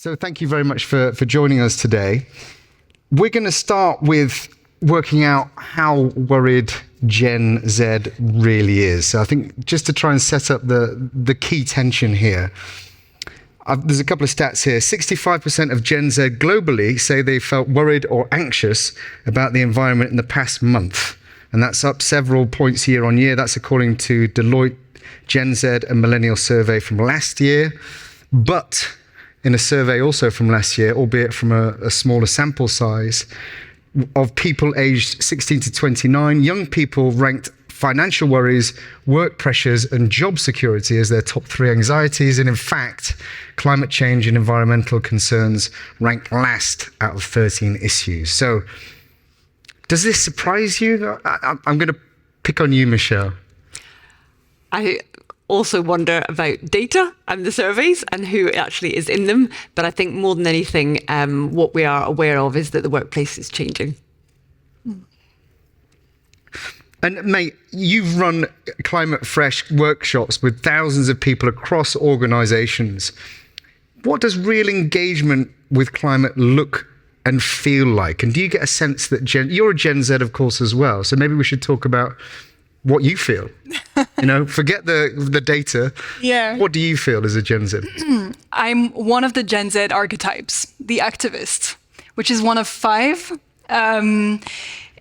So thank you very much for joining us today. We're going to start with working out how worried Gen Z really is. So I think just to try and set up the key tension here, there's a couple of stats here. 65% of Gen Z globally say they felt worried or anxious about the environment in the past month. And that's up several points year on year. That's according to Deloitte Gen Z and Millennial Survey from last year. But in a survey also from last year, albeit from a smaller sample size, of people aged 16 to 29, young people ranked financial worries, work pressures, and job security as their top 3 anxieties. And in fact, climate change and environmental concerns ranked last out of 13 issues. So does this surprise you? I'm going to pick on you, Michelle. I also wonder about data and the surveys and who actually is in them. But I think more than anything, what we are aware of is that the workplace is changing. And Mae, you've run Climate Fresh workshops with thousands of people across organizations. What does real engagement with climate look and feel like? And do you get a sense that you're a Gen Z, of course, as well. So maybe we should talk about what you feel. Forget the data. Yeah. What do you feel as a Gen Z? I'm one of the Gen Z archetypes, the activist, which is one of 5. And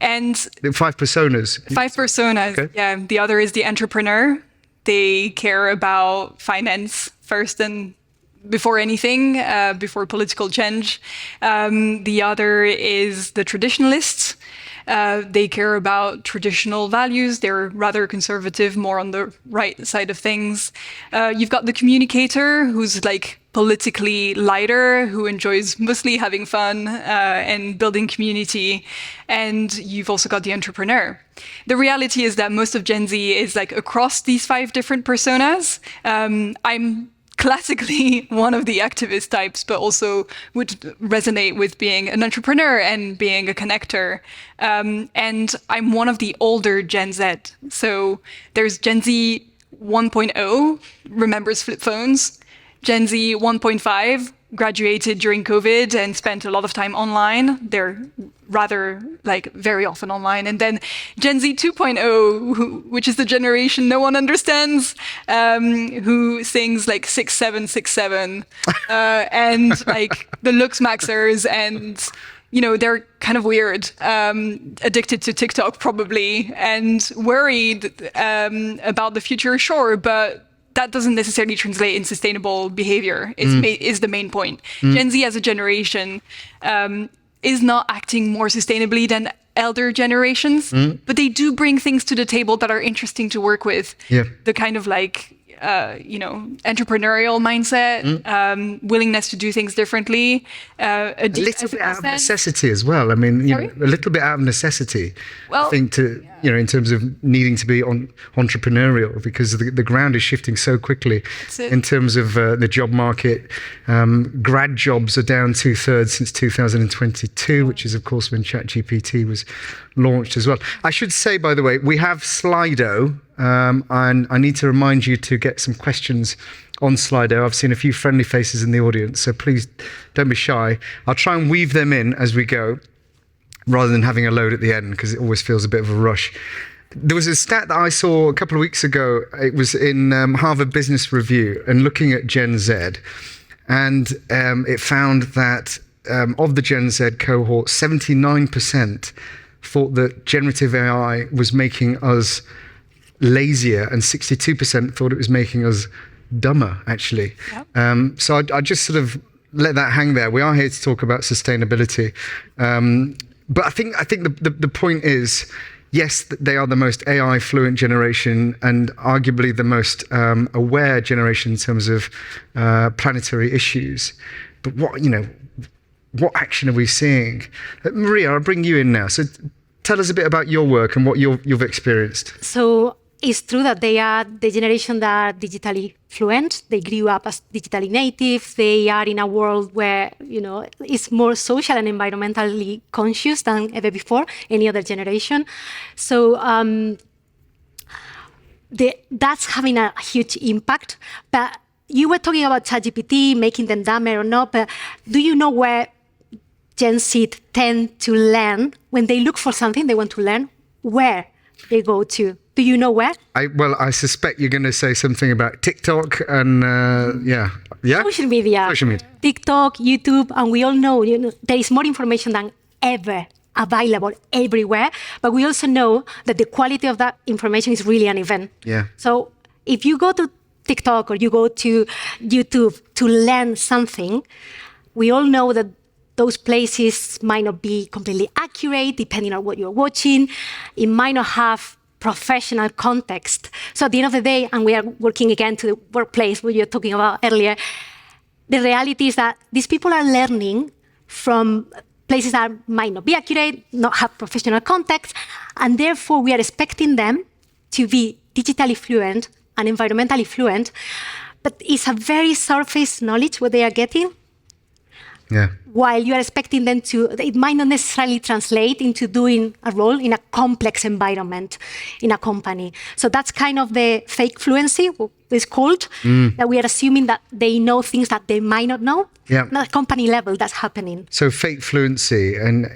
5 personas. 5 personas. Okay. Yeah. The other is the entrepreneur. They care about finance first and before anything, before political change. The other is the traditionalists. They care about traditional values. They're rather conservative, more on the right side of things. You've got the communicator, who's like politically lighter, who enjoys mostly having fun and building community. And you've also got the entrepreneur. The reality is that most of Gen Z is like across these 5 different personas. I'm classically one of the activist types, but also would resonate with being an entrepreneur and being a connector. And I'm one of the older Gen Z. So there's Gen Z 1.0, remembers flip phones. Gen Z 1.5 graduated during COVID and spent a lot of time online. They're rather like very often online. And then Gen Z 2.0, which is the generation no one understands, who sings like 6767 and like the looks maxers, and they're kind of weird, addicted to TikTok probably, and worried about the future, sure, but that doesn't necessarily translate in sustainable behavior, is the main point. Gen Z as a generation is not acting more sustainably than elder generations, but they do bring things to the table that are interesting to work with. Yeah. The kind of like, entrepreneurial mindset, willingness to do things differently. A little bit out of necessity as well. I mean, a little bit out of necessity, I think, in terms of needing to be entrepreneurial, because the ground is shifting so quickly in terms of the job market. Grad jobs are down 2/3 since 2022, which is, of course, when ChatGPT was launched as well. I should say, by the way, we have Slido, and I need to remind you to get some questions on Slido. I've seen a few friendly faces in the audience, so please don't be shy. I'll try and weave them in as we go, rather than having a load at the end, because it always feels a bit of a rush. There was a stat that I saw a couple of weeks ago. It was in Harvard Business Review, and looking at Gen Z, and it found that of the Gen Z cohort, 79% thought that generative AI was making us lazier, and 62% thought it was making us dumber, actually. Yep. So I just sort of let that hang there. We are here to talk about sustainability. But I think the point is, yes, they are the most AI fluent generation, and arguably the most aware generation in terms of planetary issues. But what action are we seeing? Maria, I'll bring you in now. So tell us a bit about your work and what you've experienced. So it's true that they are the generation that are digitally fluent. They grew up as digitally native. They are in a world where, it's more social and environmentally conscious than ever before, any other generation. So that's having a huge impact. But you were talking about ChatGPT, making them dumber or not, but do you know where Gen Z tend to learn when they look for something they want to learn? Where they go to? Do you know where? I suspect you're going to say something about TikTok and Social media. TikTok, YouTube, and we all know, there is more information than ever available everywhere, but we also know that the quality of that information is really uneven. Yeah. So if you go to TikTok or you go to YouTube to learn something, we all know that those places might not be completely accurate depending on what you're watching. It might not have professional context. So at the end of the day, and we are working again to the workplace, what you were talking about earlier, the reality is that these people are learning from places that might not be accurate, not have professional context, and therefore we are expecting them to be digitally fluent and environmentally fluent, but it's a very surface knowledge what they are getting. Yeah. While you are expecting them to, it might not necessarily translate into doing a role in a complex environment in a company. So that's kind of the fake fluency, what it's called, that we are assuming that they know things that they might not know. Yeah. Not at company level, that's happening. So fake fluency and,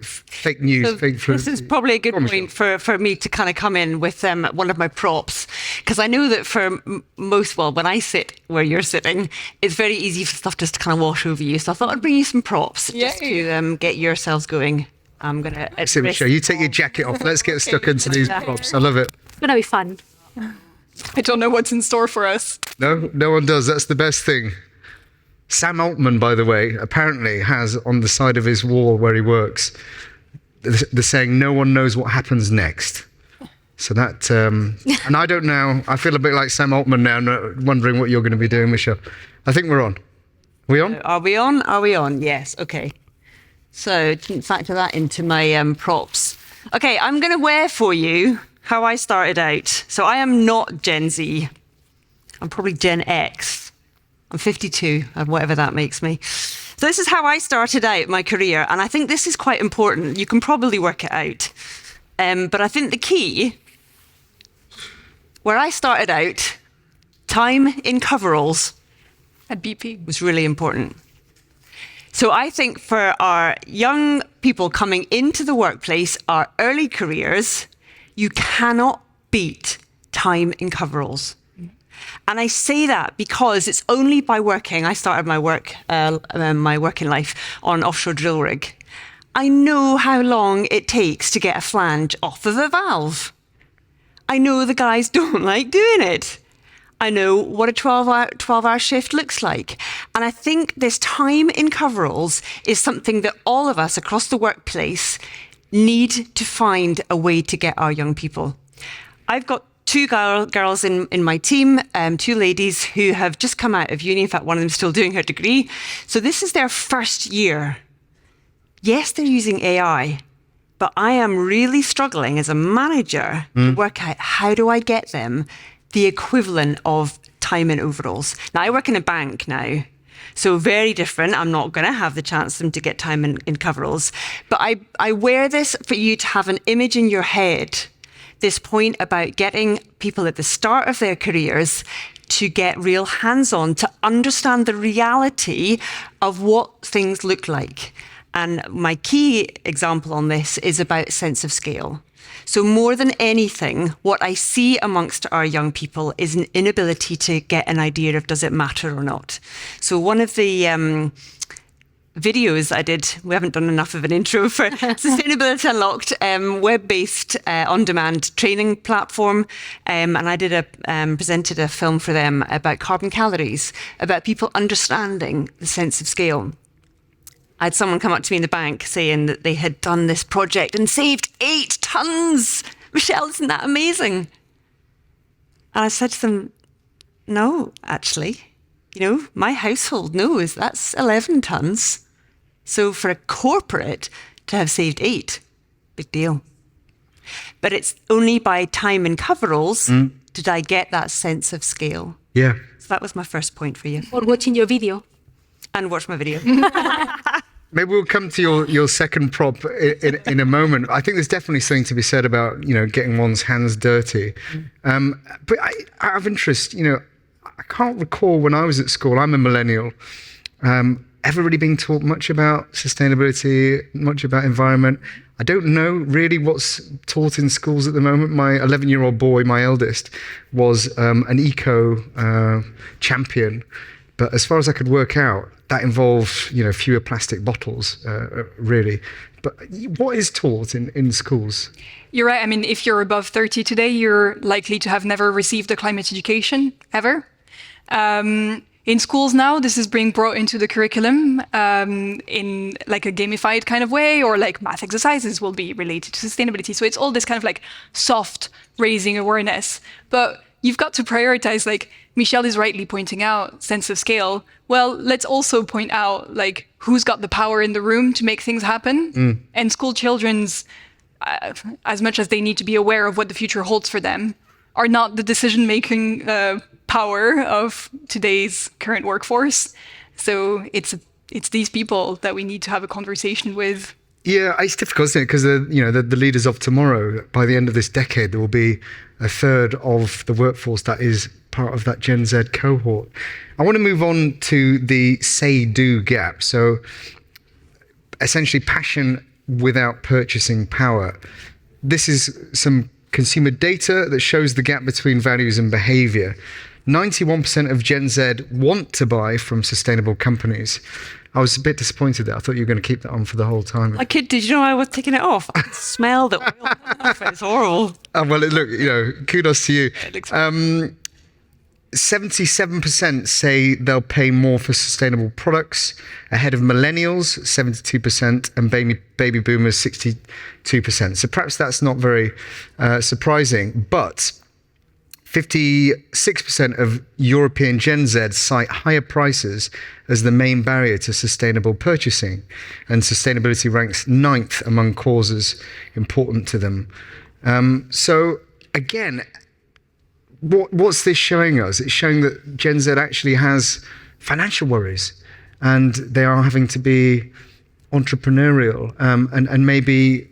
fake news, so fake fluency. This is probably a good point for me to kind of come in with one of my props, because I know that for when I sit where you're sitting, it's very easy for stuff just to kind of wash over you. So I thought I'd bring you some props just to get yourselves going. I'm going to... Michelle, you take your jacket off. Let's get stuck into these props. I love it. It's going to be fun. I don't know what's in store for us. No one does. That's the best thing. Sam Altman, by the way, apparently has on the side of his wall where he works, the saying, "No one knows what happens next." So that, and I don't know, I feel a bit like Sam Altman now, wondering what you're going to be doing, Michelle. I think we're on. Are we on? Are we on? Yes. Okay. So didn't factor that into my props. Okay, I'm going to wear for you how I started out. So I am not Gen Z. I'm probably Gen X. I'm 52, and whatever that makes me. So this is how I started out my career, and I think this is quite important. You can probably work it out. But I think the key, where I started out, time in coveralls at BP was really important. So I think for our young people coming into the workplace, our early careers, you cannot beat time in coveralls. And I say that because it's only by working. I started my working life on an offshore drill rig. I know how long it takes to get a flange off of a valve. I know the guys don't like doing it. I know what a 12-hour shift looks like. And I think this time in coveralls is something that all of us across the workplace need to find a way to get our young people. I've got two girls in my team, two ladies who have just come out of uni. In fact, one of them is still doing her degree. So this is their first year. Yes, they're using AI, but I am really struggling as a manager to work out how do I get them the equivalent of time in overalls. Now, I work in a bank now, so very different. I'm not going to have the chance for them to get time in coveralls. But I wear this for you to have an image in your head, this point about getting people at the start of their careers to get real hands-on, to understand the reality of what things look like. And my key example on this is about sense of scale. So more than anything, what I see amongst our young people is an inability to get an idea of does it matter or not. So one of the videos I did, we haven't done enough of an intro for Sustainability Unlocked, web-based on-demand training platform, and I did presented a film for them about carbon calories, about people understanding the sense of scale. I had someone come up to me in the bank saying that they had done this project and saved 8 tons. Michelle, isn't that amazing? And I said to them, no, actually, my household knows that's 11 tons. So for a corporate to have saved 8, big deal. But it's only by time in coveralls did I get that sense of scale. Yeah. So that was my first point for you. Or watching your video. And watch my video. Maybe we'll come to your second prop in a moment. I think there's definitely something to be said about, getting one's hands dirty. But out of interest, I can't recall when I was at school, I'm a millennial, ever really being taught much about sustainability, much about environment. I don't know really what's taught in schools at the moment. My 11-year-old boy, my eldest, was an eco champion. But as far as I could work out, that involved, fewer plastic bottles, really. But what is taught in schools? You're right. I mean, if you're above 30 today, you're likely to have never received a climate education, ever. In schools now, this is being brought into the curriculum in like a gamified kind of way, or like math exercises will be related to sustainability. So it's all this kind of like soft raising awareness. But you've got to prioritize, like Michelle is rightly pointing out, sense of scale. Well, let's also point out like who's got the power in the room to make things happen. And school children's, as much as they need to be aware of what the future holds for them, are not the decision-making power of today's current workforce. So it's these people that we need to have a conversation with. Yeah, it's difficult, isn't it? Because the leaders of tomorrow, by the end of this decade, there will be a third of the workforce that is part of that Gen Z cohort. I want to move on to the say-do gap. So essentially passion without purchasing power. This is some consumer data that shows the gap between values and behavior. 91% of Gen Z want to buy from sustainable companies. I was a bit disappointed there. I thought you were going to keep that on for the whole time. I could. Did you know I was taking it off? I could smell the oil. It's horrible. Well, look, kudos to you. 77% say they'll pay more for sustainable products, ahead of millennials, 72%, and baby boomers, 62%. So perhaps that's not very surprising, but 56% of European Gen Z cite higher prices as the main barrier to sustainable purchasing, and sustainability ranks 9th among causes important to them. So again, what's this showing us? It's showing that Gen Z actually has financial worries, and they are having to be entrepreneurial, and maybe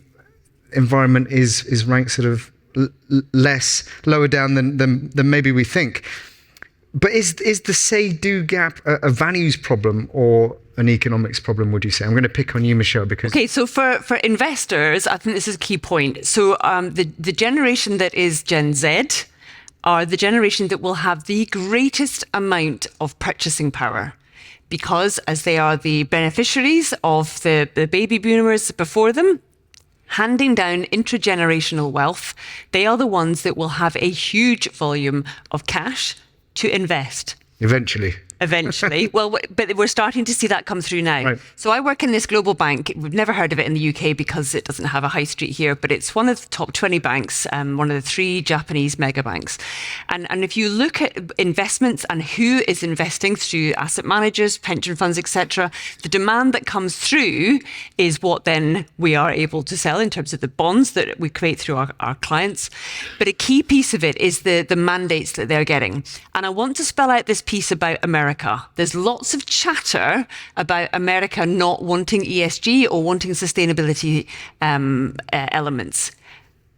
environment is ranked sort of lower down than maybe we think. But is the say-do gap a values problem or an economics problem, would you say? I'm going to pick on you, Michelle, because... Okay, so for investors, I think this is a key point. So the generation that is Gen Z are the generation that will have the greatest amount of purchasing power, because as they are the beneficiaries of the baby boomers before them, handing down intergenerational wealth, they are the ones that will have a huge volume of cash to invest. Eventually. Well, but we're starting to see that come through now. Right. So I work in this global bank. We've never heard of it in the UK because it doesn't have a high street here, but it's one of the top 20 banks, one of the 3 Japanese mega banks. And if you look at investments and who is investing through asset managers, pension funds, etc., the demand that comes through is what then we are able to sell in terms of the bonds that we create through our clients. But a key piece of it is the mandates that they're getting. And I want to spell out this piece about America. There's lots of chatter about America not wanting ESG or wanting sustainability elements.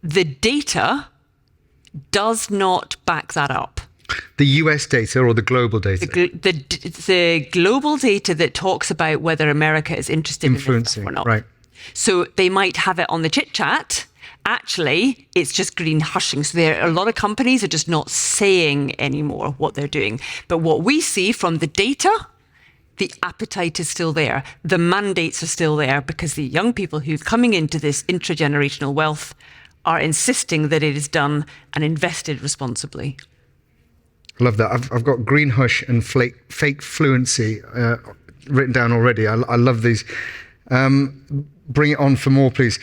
The data does not back that up. The US data or the global data? The global data that talks about whether America is interested in this or not. Right. So they might have it on the chit chat. Actually, it's just green hushing. So a lot of companies are just not saying anymore what they're doing. But what we see from the data, the appetite is still there. The mandates are still there because the young people who're coming into this intragenerational wealth are insisting that it is done and invested responsibly. Love that. I've got green hush and fake fluency written down already. I love these. Bring it on for more, please.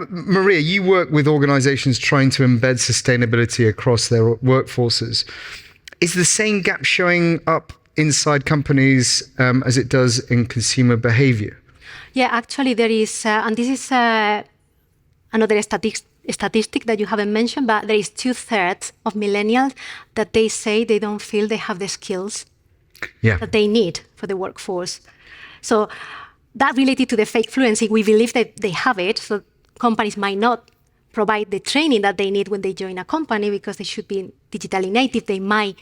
Maria, you work with organizations trying to embed sustainability across their workforces. Is the same gap showing up inside companies as it does in consumer behavior? Yeah, actually there is, and this is another statistic that you haven't mentioned, but there is 2/3 of millennials that they say they don't feel they have the skills that they need for the workforce. So that related to the fake fluency, we believe that they have it. So companies might not provide the training that they need when they join a company because they should be digitally native. They might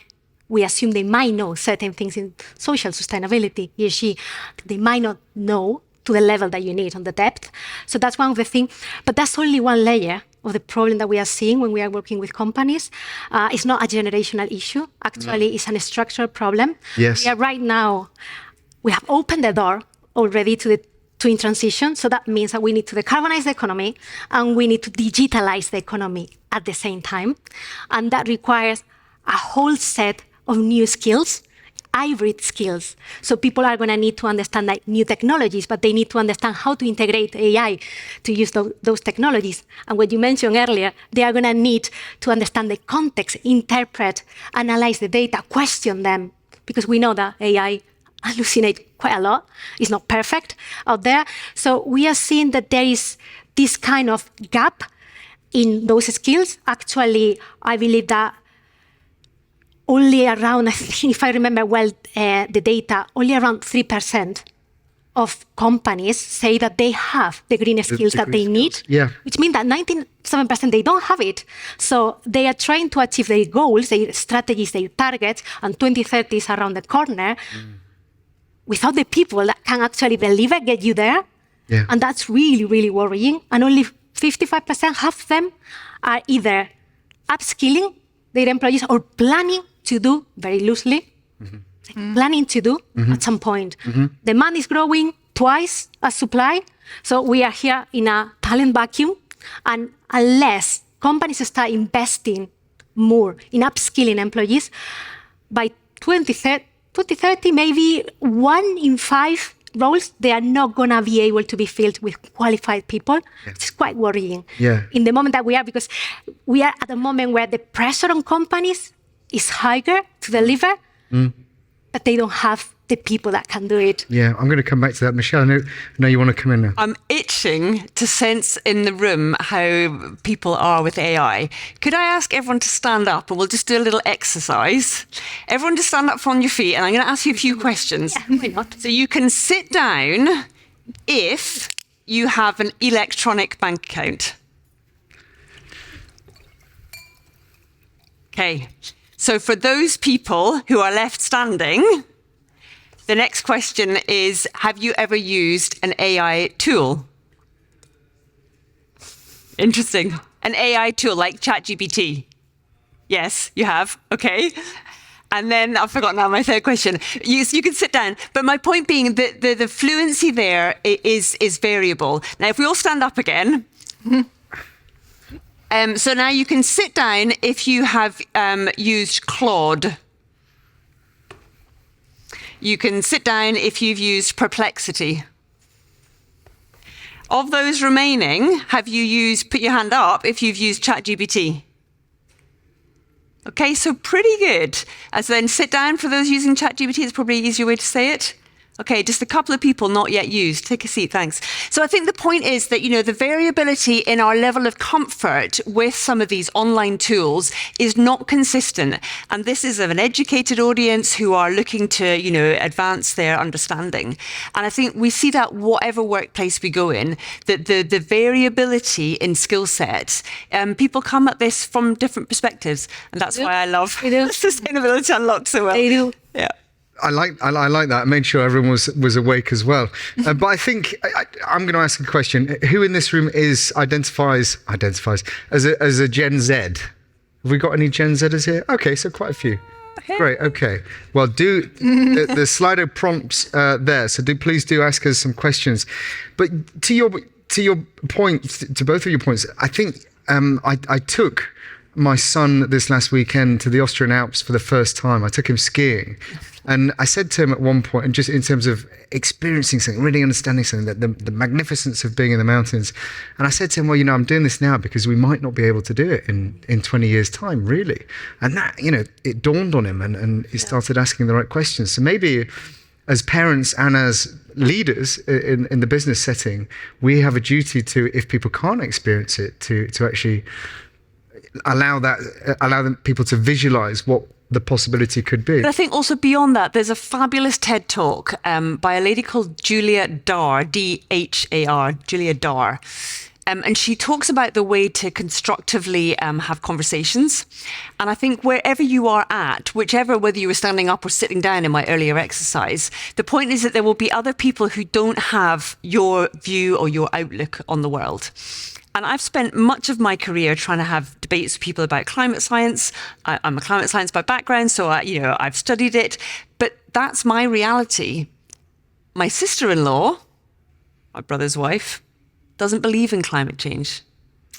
we assume they might know certain things in social sustainability, ESG. They might not know to the level that you need on the depth. So that's one of the things. But that's only one layer of the problem that we are seeing when we are working with companies. It's not a generational issue. Actually, it's a structural problem. Yes. We are right now, we have opened the door already to the twin transition. So that means that we need to decarbonize the economy and we need to digitalize the economy at the same time. And that requires a whole set of new skills, hybrid skills. So people are going to need to understand like new technologies, but they need to understand how to integrate AI to use those technologies. And what you mentioned earlier, they are going to need to understand the context, interpret, analyze the data, question them, because we know that AI hallucinate quite a lot. It's not perfect out there. So we are seeing that there is this kind of gap in those skills. Actually, I believe that only around, I think if I remember well the data, only around 3% of companies say that they have the green skills that they need, which means that 97% they don't have it. So they are trying to achieve their goals, their strategies, their targets, and 2030 is around the corner without the people that can actually deliver, get you there. Yeah. And that's really, really worrying. And only 55% of them are either upskilling their employees or planning to do, very loosely, planning to do at some point. Demand is growing twice as supply. So we are here in a talent vacuum. And unless companies start investing more in upskilling employees, by 2030, maybe 1 in 5 roles, they are not going to be able to be filled with qualified people. It's quite worrying in the moment that we are, because we are at a moment where the pressure on companies is higher to deliver, but they don't have the people that can do it. Yeah, I'm going to come back to that. Michelle, I know you want to come in now. I'm itching to sense in the room how people are with AI. Could I ask everyone to stand up and we'll just do a little exercise? Everyone just stand up from your feet and I'm going to ask you a few questions. Yeah, why not? So you can sit down if you have an electronic bank account. Okay. So for those people who are left standing, the next question is, have you ever used an AI tool? Interesting. An AI tool like ChatGPT? Yes, you have. Okay. And then I've forgotten now my third question. You can sit down. But my point being that the fluency there is variable. Now, if we all stand up again. So now you can sit down if you have used Claude. You can sit down if you've used Perplexity. Of those remaining, have you used, put your hand up if you've used ChatGPT? Okay, so pretty good. So then sit down for those using ChatGPT, it's probably an easier way to say it. Okay, just a couple of people not yet used. Take a seat, thanks. So I think the point is that, the variability in our level of comfort with some of these online tools is not consistent. And this is of an educated audience who are looking to, advance their understanding. And I think we see that whatever workplace we go in, that the variability in skill sets, people come at this from different perspectives. And that's why I love Sustainability Unlocked so well. They do. Yeah. I like that. I made sure everyone was awake as well. But I think I'm going to ask a question. Who in this room identifies as a Gen Z? Have we got any Gen Zers here? Okay, so quite a few. Okay. Great. Okay. Well, the Slido prompts there. So please ask us some questions. But to your point, to both of your points, I think I took my son this last weekend to the Austrian Alps for the first time. I took him skiing. And I said to him at one point, and just in terms of experiencing something, really understanding something, that the magnificence of being in the mountains. And I said to him, well, I'm doing this now because we might not be able to do it in 20 years' time, really. And that, it dawned on him and he started asking the right questions. So maybe as parents and as leaders in the business setting, we have a duty to, if people can't experience it, to actually allow them people to visualize what the possibility could be. But I think also beyond that, there's a fabulous TED talk by a lady called Julia Dar, D-H-A-R, Julia Dar. And she talks about the way to constructively have conversations. And I think wherever you are at, whether you were standing up or sitting down in my earlier exercise, the point is that there will be other people who don't have your view or your outlook on the world. And I've spent much of my career trying to have debates with people about climate science. I'm a climate science by background, so I've studied it. But that's my reality. My sister-in-law, my brother's wife, doesn't believe in climate change.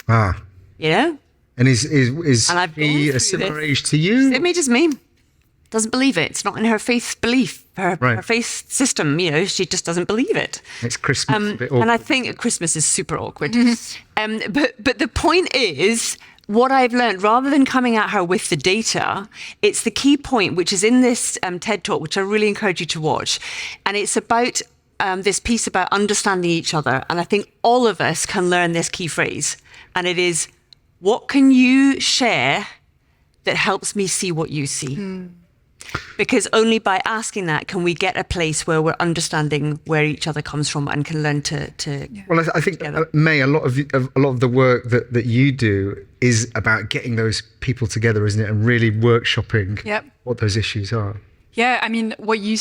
Ah. You know? And is he a similar age to you? Same age as me. Doesn't believe it. It's not in her faith belief, her faith system. She just doesn't believe it. It's Christmas a bit awkward. And I think Christmas is super awkward. But the point is, what I've learned, rather than coming at her with the data, it's the key point, which is in this TED Talk, which I really encourage you to watch. And it's about this piece about understanding each other. And I think all of us can learn this key phrase. And it is, what can you share that helps me see what you see? Because only by asking that can we get a place where we're understanding where each other comes from and can learn to Well, I think, Mae, a lot of the work that you do is about getting those people together, isn't it? And really workshopping what those issues are. Yeah, I mean, what you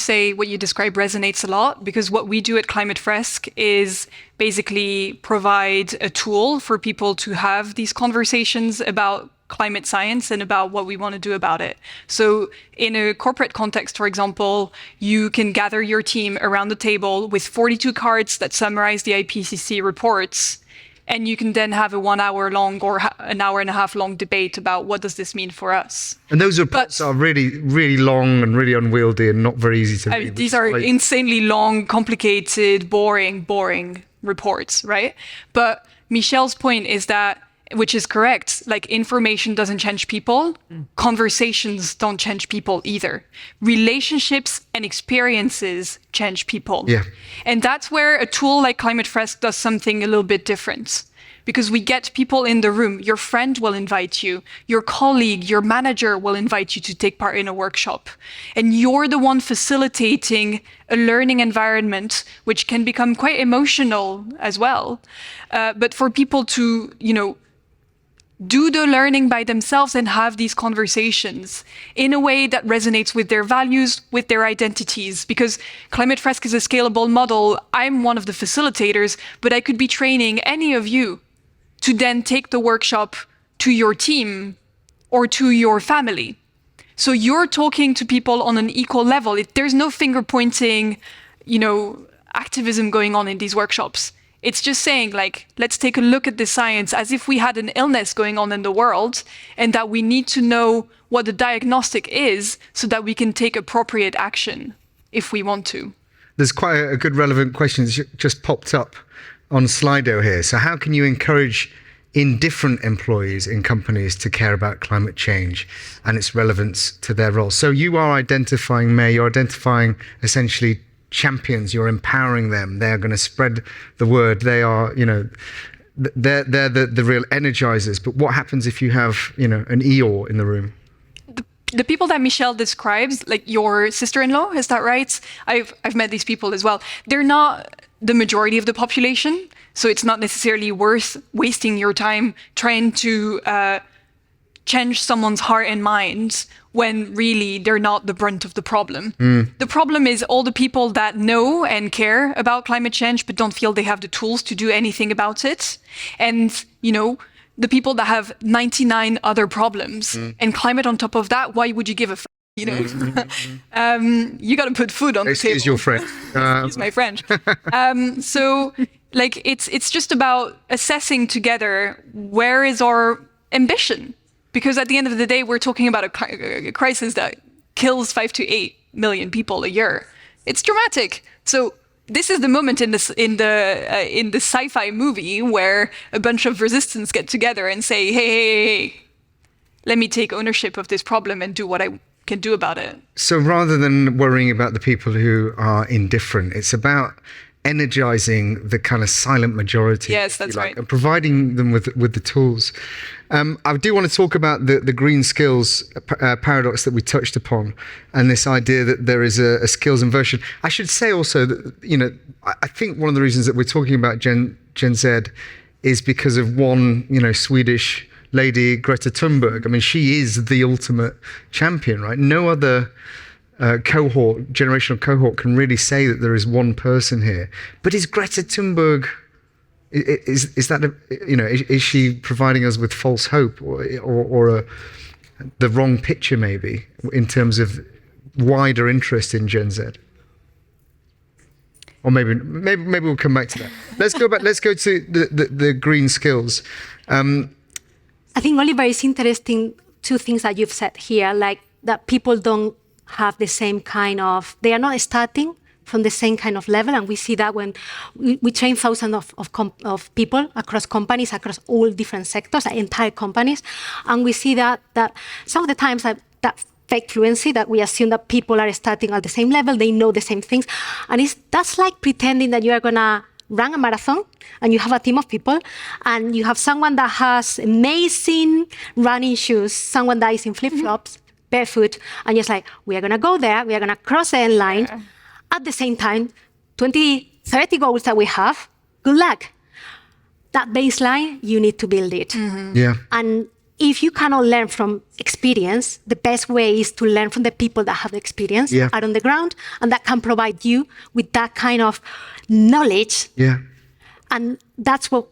describe resonates a lot, because what we do at Climate Fresk is basically provide a tool for people to have these conversations about climate science and about what we want to do about it. So in a corporate context, for example, you can gather your team around the table with 42 cards that summarize the IPCC reports, and you can then have a 1 hour long or an hour and a half long debate about what does this mean for us. And those reports are really, really long and really unwieldy and not very easy to read. These are insanely long, complicated, boring reports, right? But Michelle's point is that, which is correct, like, information doesn't change people. Conversations don't change people either. Relationships and experiences change people. Yeah. And that's where a tool like Climate Fresk does something a little bit different. Because we get people in the room. Your friend will invite you. Your colleague, your manager will invite you to take part in a workshop. And you're the one facilitating a learning environment, which can become quite emotional as well. But for people to, do the learning by themselves and have these conversations in a way that resonates with their values, with their identities. Because Climate Fresk is a scalable model. I'm one of the facilitators, but I could be training any of you to then take the workshop to your team or to your family. So you're talking to people on an equal level. There's no finger pointing, activism going on in these workshops. It's just saying, like, let's take a look at the science as if we had an illness going on in the world, and that we need to know what the diagnostic is so that we can take appropriate action if we want to. There's quite a good relevant question that just popped up on Slido here. So how can you encourage indifferent employees in companies to care about climate change and its relevance to their role? So you are identifying, Mae, you're identifying essentially champions, you're empowering them. They're going to spread the word. They are, they're the real energizers. But what happens if you have, an Eeyore in the room? The people that Michelle describes, like your sister-in-law, is that right? I've met these people as well. They're not the majority of the population, so it's not necessarily worth wasting your time trying to change someone's heart and mind when really they're not the brunt of the problem. The problem is all the people that know and care about climate change but don't feel they have the tools to do anything about it. And, the people that have 99 other problems and climate on top of that, why would you give a you got to put food on the table. Excuse your friend. Excuse my French. So, it's just about assessing together, where is our ambition? Because at the end of the day, we're talking about a crisis that kills 5 to 8 million people a year. It's dramatic. So this is the moment in the sci-fi movie where a bunch of resistance get together and say, hey, let me take ownership of this problem and do what I can do about it. So rather than worrying about the people who are indifferent, it's about energizing the kind of silent majority. Yes, that's right. And providing them with the tools. I do want to talk about the green skills paradox that we touched upon, and this idea that there is a skills inversion. I should say also that, I think one of the reasons that we're talking about Gen Z is because of one, Swedish lady, Greta Thunberg. I mean, she is the ultimate champion, right? No other generational cohort can really say that there is one person here. But is Greta Thunberg, is that, is she providing us with false hope or the wrong picture maybe in terms of wider interest in Gen Z? Or maybe we'll come back to that. Let's go back. Let's go to the green skills. I think, Oliver, it's interesting two things that you've said here, like that people don't have the same kind of, they are not starting from the same kind of level. And we see that when we train thousands of people across companies, across all different sectors, entire companies. And we see that some of the times that fake fluency, that we assume that people are starting at the same level, they know the same things. And that's like pretending that you are going to run a marathon and you have a team of people and you have someone that has amazing running shoes, someone that is in flip-flops, barefoot, and you're like, we are going to go there, we are going to cross the end line. Yeah. At the same time, 20, 30 goals that we have, good luck. That baseline, you need to build it. Mm-hmm. Yeah. And if you cannot learn from experience, the best way is to learn from the people that have the experience out on the ground, and that can provide you with that kind of knowledge. Yeah. And that's what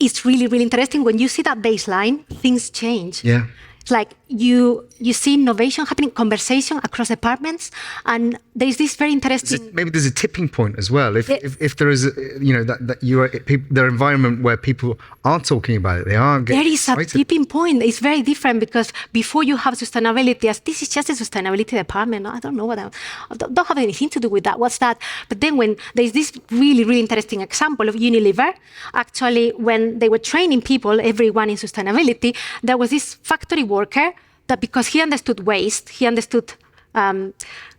is really, really interesting. When you see that baseline, things change. Yeah. It's like you see innovation happening, conversation across departments, and there's this very interesting. Maybe there's a tipping point as well. If there is, that you are their environment where people are talking about it, they are getting there is excited. A tipping point. It's very different because before you have sustainability, as this is just a sustainability department. I don't know what I don't have anything to do with that. What's that? But then when there's this really, really interesting example of Unilever, actually when they were training people, everyone in sustainability, there was this factory worker that because he understood waste, he understood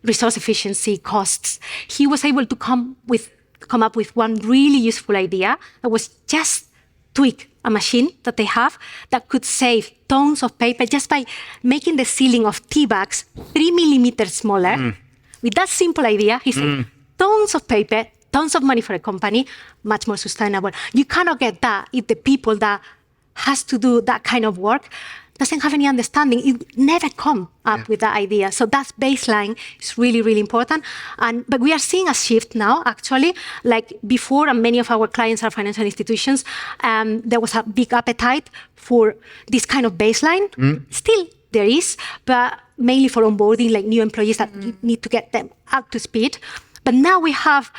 resource efficiency, costs, he was able to come up with one really useful idea that was just tweak a machine that they have that could save tons of paper just by making the sealing of tea bags 3 millimeters smaller. With that simple idea, he saved tons of paper, tons of money for a company, much more sustainable. You cannot get that if the people that has to do that kind of work doesn't have any understanding. It never come up with that idea. So that baseline is really, really important. But we are seeing a shift now, actually. Like before, and many of our clients are financial institutions, there was a big appetite for this kind of baseline. Still, there is, but mainly for onboarding, like new employees that you need to get them up to speed. But now we have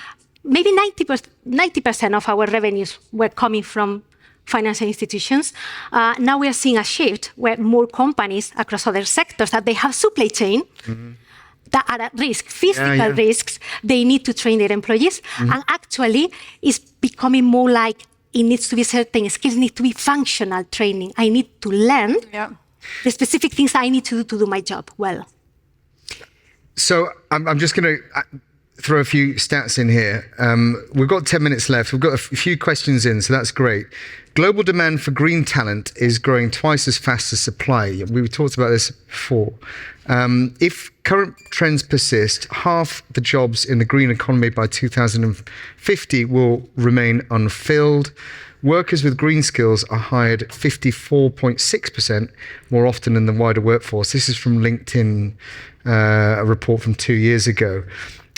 maybe 90% of our revenues were coming from financial institutions. Now we are seeing a shift where more companies across other sectors that they have supply chain that are at risk, physical risks, they need to train their employees. And actually, it's becoming more like it needs to be certain skills, need to be functional training. I need to learn the specific things I need to do my job well. So I'm just going to throw a few stats in here. We've got 10 minutes left. We've got a few questions in, so that's great. Global demand for green talent is growing twice as fast as supply. We talked about this before. If current trends persist, half the jobs in the green economy by 2050 will remain unfilled. Workers with green skills are hired 54.6% more often than the wider workforce. This is from LinkedIn, a report from 2 years ago.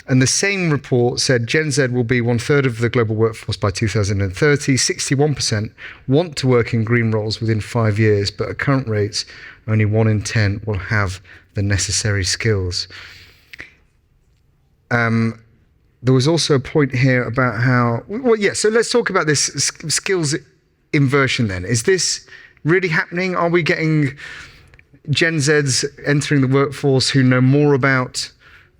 And the same report said Gen Z will be 1/3 of the global workforce by 2030. 61% want to work in green roles within 5 years, but at current rates, only 1 in 10 will have the necessary skills. There was also a point here about how, so let's talk about this skills inversion then. Is this really happening? Are we getting Gen Zs entering the workforce who know more about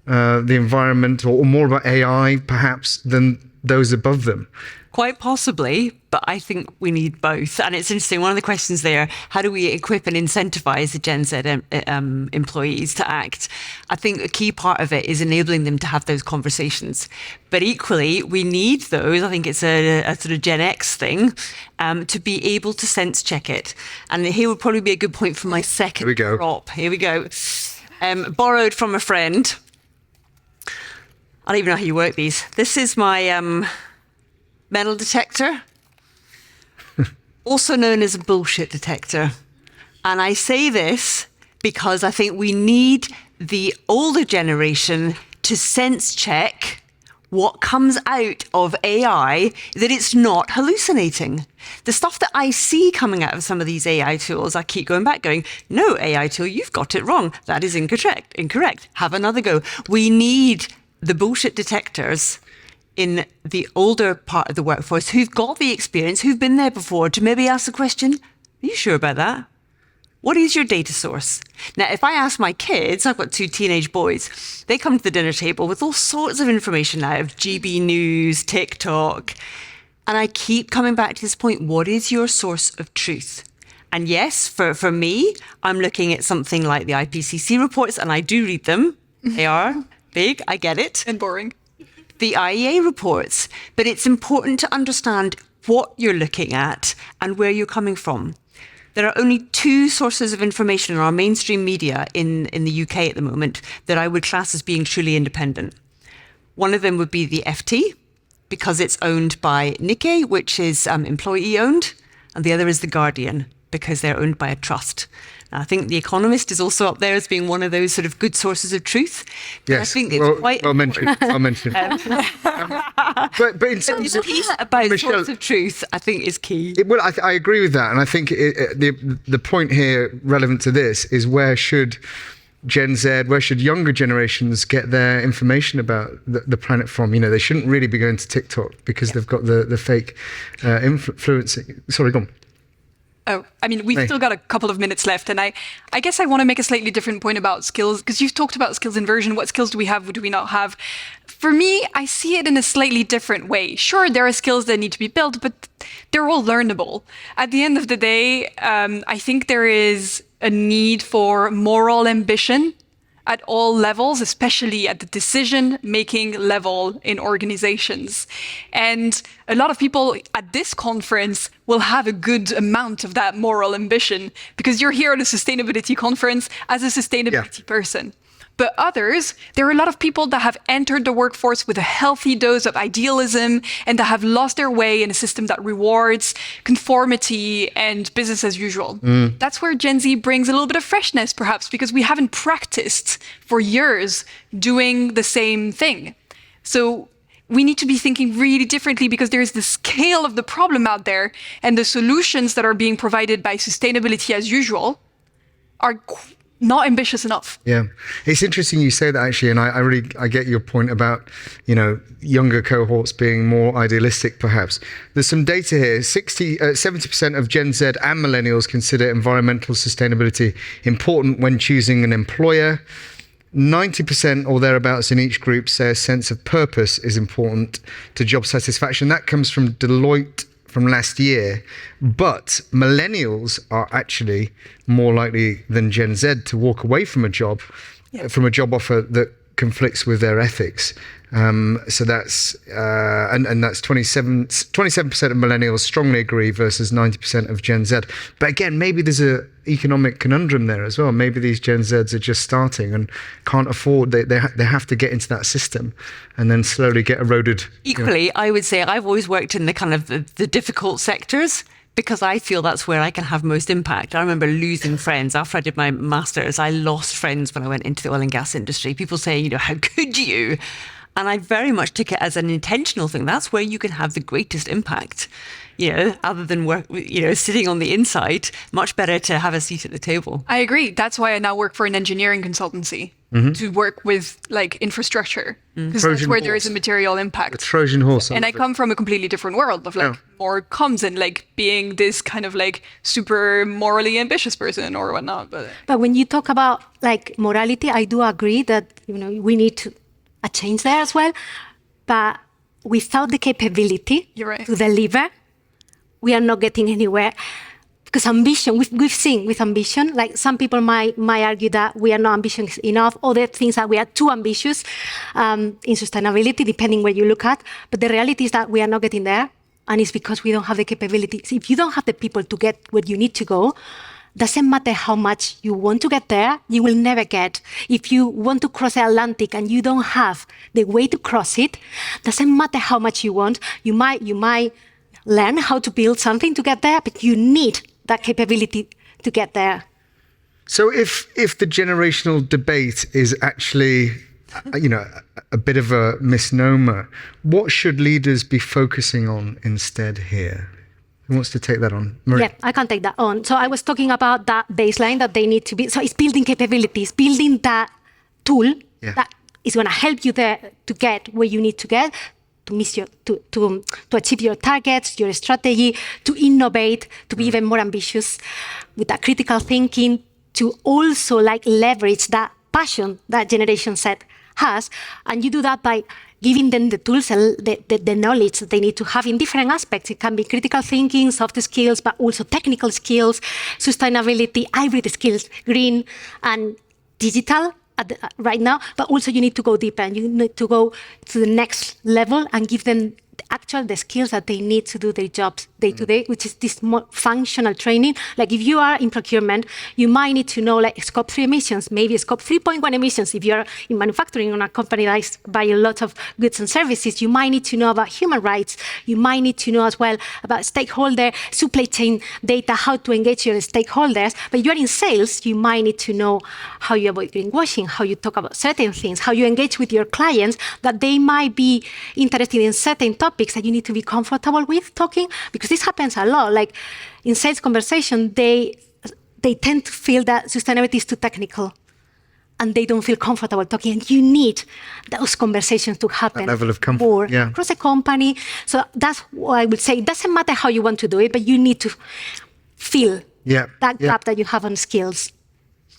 the environment or more about AI perhaps than those above them? Quite possibly, but I think we need both. And it's interesting, one of the questions there, how do we equip and incentivize the Gen Z employees to act? I think a key part of it is enabling them to have those conversations. But equally, we need those, I think it's a sort of Gen X thing, to be able to sense check it. And here would probably be a good point for my second prop. Here we go. Borrowed from a friend. I don't even know how you work these. This is my metal detector. also known as a bullshit detector. And I say this because I think we need the older generation to sense check what comes out of AI, that it's not hallucinating. The stuff that I see coming out of some of these AI tools, I keep going back going, no, AI tool, you've got it wrong. That is incorrect. Have another go. We need the bullshit detectors in the older part of the workforce who've got the experience, who've been there before, to maybe ask the question, are you sure about that? What is your data source? Now, if I ask my kids, I've got 2 teenage boys, they come to the dinner table with all sorts of information out of GB News, TikTok, and I keep coming back to this point, what is your source of truth? And yes, for me, I'm looking at something like the IPCC reports, and I do read them. They are big, I get it. And boring. The IEA reports, but it's important to understand what you're looking at and where you're coming from. There are only 2 sources of information in our mainstream media in the UK at the moment that I would class as being truly independent. One of them would be the FT, because it's owned by Nikkei, which is employee-owned, and the other is The Guardian, because they're owned by a trust. Now, I think The Economist is also up there as being one of those sort of good sources of truth. But yes, I think it's quite well mentioned. Well mentioned. But in terms of piece about Michelle, source of truth, I think is key. I agree with that, and I think the point here relevant to this is where should Gen Z, where should younger generations get their information about the planet from? You know, they shouldn't really be going to TikTok because they've got the fake influencing. Sorry, go on. Oh, I mean, we've still got a couple of minutes left. And I guess I want to make a slightly different point about skills, because you've talked about skills inversion. What skills do we have? What do we not have? For me, I see it in a slightly different way. Sure, there are skills that need to be built, but they're all learnable. At the end of the day, I think there is a need for moral ambition at all levels, especially at the decision-making level in organizations. And a lot of people at this conference will have a good amount of that moral ambition, because you're here at a sustainability conference as a sustainability person. But others, there are a lot of people that have entered the workforce with a healthy dose of idealism and that have lost their way in a system that rewards conformity and business as usual. That's where Gen Z brings a little bit of freshness, perhaps, because we haven't practiced for years doing the same thing. So we need to be thinking really differently, because there's the scale of the problem out there, and the solutions that are being provided by sustainability as usual are not ambitious enough. Yeah, it's interesting you say that, actually, and I get your point about, you know, younger cohorts being more idealistic, perhaps. There's some data here. 70% of Gen Z and millennials consider environmental sustainability important when choosing an employer. 90% or thereabouts in each group say a sense of purpose is important to job satisfaction. That comes from Deloitte from last year, but millennials are actually more likely than Gen Z to walk away from a job offer that conflicts with their ethics. So that's and that's 27% of millennials strongly agree versus 90% of Gen Z. But again, maybe there's a economic conundrum there as well. Maybe these Gen Zs are just starting and can't afford. They have to get into that system and then slowly get eroded. Equally, I would say I've always worked in the kind of the difficult sectors, because I feel that's where I can have most impact. I remember losing friends. After I did my master's, I lost friends when I went into the oil and gas industry. People saying, you know, how could you? And I very much took it as an intentional thing. That's where you can have the greatest impact, you know, other than work, you know, sitting on the inside. Much better to have a seat at the table. I agree. That's why I now work for an engineering consultancy to work with like infrastructure, because that's where there is a material impact. A Trojan horse. And I come from a completely different world of like more comms and like being this kind of like super morally ambitious person or whatnot. But when you talk about like morality, I do agree that, you know, we need a change there as well. But without the capability to deliver, we are not getting anywhere. Because ambition, we've seen with ambition, like some people might argue that we are not ambitious enough, other things that we are too ambitious in sustainability, depending where you look at. But the reality is that we are not getting there, and it's because we don't have the capabilities. If you don't have the people to get where you need to go, doesn't matter how much you want to get there, you will never get. If you want to cross the Atlantic and you don't have the way to cross it, doesn't matter how much you want, you might learn how to build something to get there, but you need that capability to get there. So if the generational debate is actually, a bit of a misnomer, what should leaders be focusing on instead here? Who wants to take that on? Maria? Yeah, I can take that on. So I was talking about that baseline that they need to be. So it's building capabilities, building that tool that is going to help you there to get where you need to get, to miss your, to achieve your targets, your strategy, to innovate, to be even more ambitious with that critical thinking, to also leverage that passion that Generation Z has. And you do that by giving them the tools and the knowledge that they need to have in different aspects. It can be critical thinking, soft skills, but also technical skills, sustainability, hybrid skills, green and digital right now. But also you need to go deeper and you need to go to the next level and give them the skills that they need to do their jobs day to day, which is this more functional training. Like if you are in procurement, you might need to know scope 3 emissions, maybe scope 3.1 emissions. If you're in manufacturing on a company that buy a lot of goods and services, you might need to know about human rights. You might need to know as well about stakeholder, supply chain data, how to engage your stakeholders. But you're in sales, you might need to know how you avoid greenwashing, how you talk about certain things, how you engage with your clients, that they might be interested in certain topics that you need to be comfortable with talking, because this happens a lot. Like in sales conversation, they tend to feel that sustainability is too technical and they don't feel comfortable talking. And you need those conversations to happen that level of comfort, more across a company. So that's what I would say. It doesn't matter how you want to do it, but you need to feel that gap that you have on skills.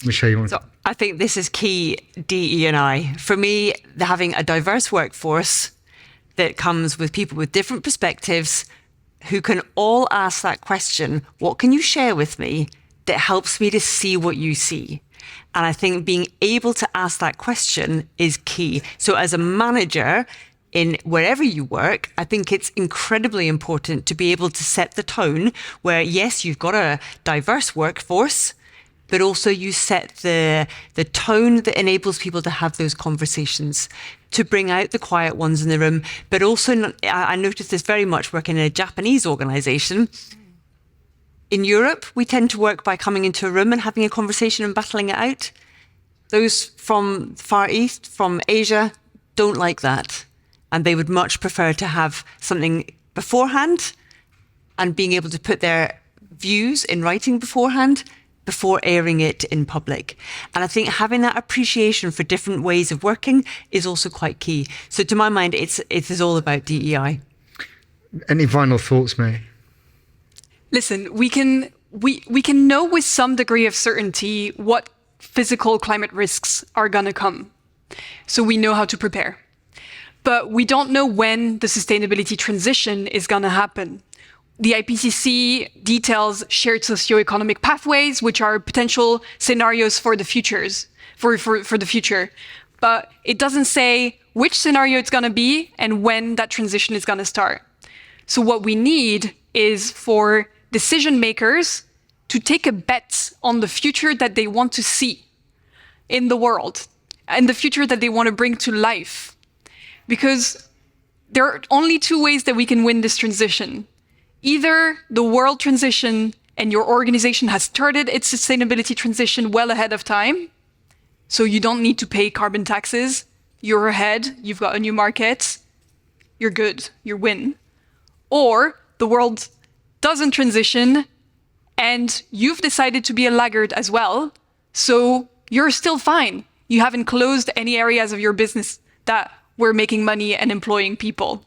Michelle, you want So I think this is key, DE&I. For me, having a diverse workforce that comes with people with different perspectives who can all ask that question, what can you share with me that helps me to see what you see? And I think being able to ask that question is key. So as a manager in wherever you work, I think it's incredibly important to be able to set the tone where, yes, you've got a diverse workforce, but also you set the tone that enables people to have those conversations, to bring out the quiet ones in the room. But also, I noticed this very much working in a Japanese organization. In Europe, we tend to work by coming into a room and having a conversation and battling it out. Those from Far East, from Asia, don't like that. And they would much prefer to have something beforehand and being able to put their views in writing beforehand before airing it in public. And I think having that appreciation for different ways of working is also quite key. So to my mind, it is all about DEI. Any final thoughts, Mae? Listen, we can know with some degree of certainty what physical climate risks are going to come. So we know how to prepare. But we don't know when the sustainability transition is going to happen. The IPCC details shared socioeconomic pathways, which are potential scenarios for the futures, for the future. But it doesn't say which scenario it's going to be and when that transition is going to start. So what we need is for decision makers to take a bet on the future that they want to see in the world and the future that they want to bring to life. Because there are only two ways that we can win this transition. Either the world transition and your organization has started its sustainability transition well ahead of time, so you don't need to pay carbon taxes, you're ahead, you've got a new market, you're good, you win. Or the world doesn't transition and you've decided to be a laggard as well, so you're still fine. You haven't closed any areas of your business that were making money and employing people.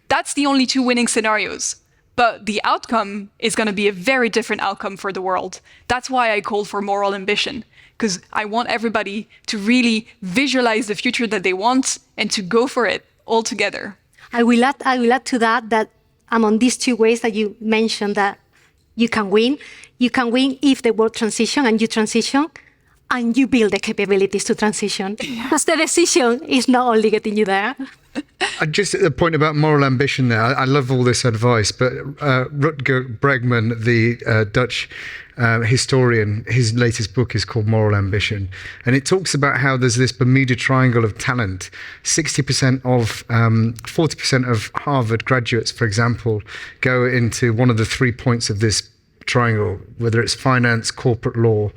That's the only two winning scenarios. But the outcome is going to be a very different outcome for the world. That's why I call for moral ambition, because I want everybody to really visualize the future that they want and to go for it all together. I will add to that among these two ways that you mentioned that you can win if the world transition and you transition and you build the capabilities to transition. Because the decision is not only getting you there. Just a point about moral ambition there. I love all this advice, but Rutger Bregman, the Dutch historian, his latest book is called Moral Ambition. And it talks about how there's this Bermuda Triangle of talent. 40% of Harvard graduates, for example, go into one of the 3 points of this triangle, whether it's finance, corporate law,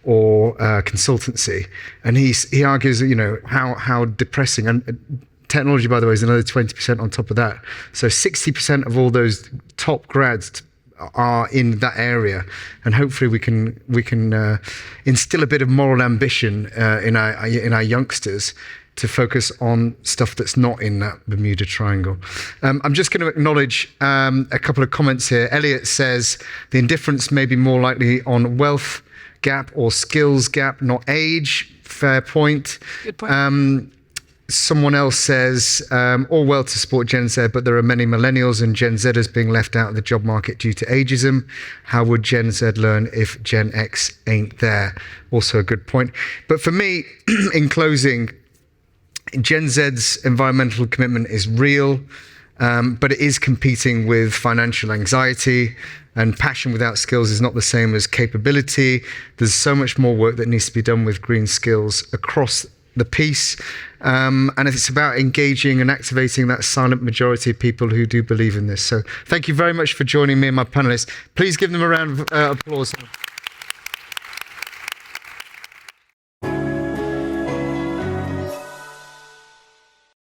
or consultancy. And he argues, how depressing. And technology, by the way, is another 20% on top of that. So 60% of all those top grads are in that area, and hopefully we can instill a bit of moral ambition in our youngsters to focus on stuff that's not in that Bermuda Triangle. I'm just going to acknowledge a couple of comments here. Elliot says the indifference may be more likely on wealth gap or skills gap, not age. Fair point. Good point. Someone else says, all well to support Gen Z, but there are many millennials and Gen Zers being left out of the job market due to ageism. How would Gen Z learn if Gen X ain't there? Also a good point. But for me, in closing, Gen Z's environmental commitment is real, but it is competing with financial anxiety, and passion without skills is not the same as capability. There's so much more work that needs to be done with green skills across the piece, and it's about engaging and activating that silent majority of people who do believe in this. So thank you very much for joining me and my panelists. Please give them a round of applause.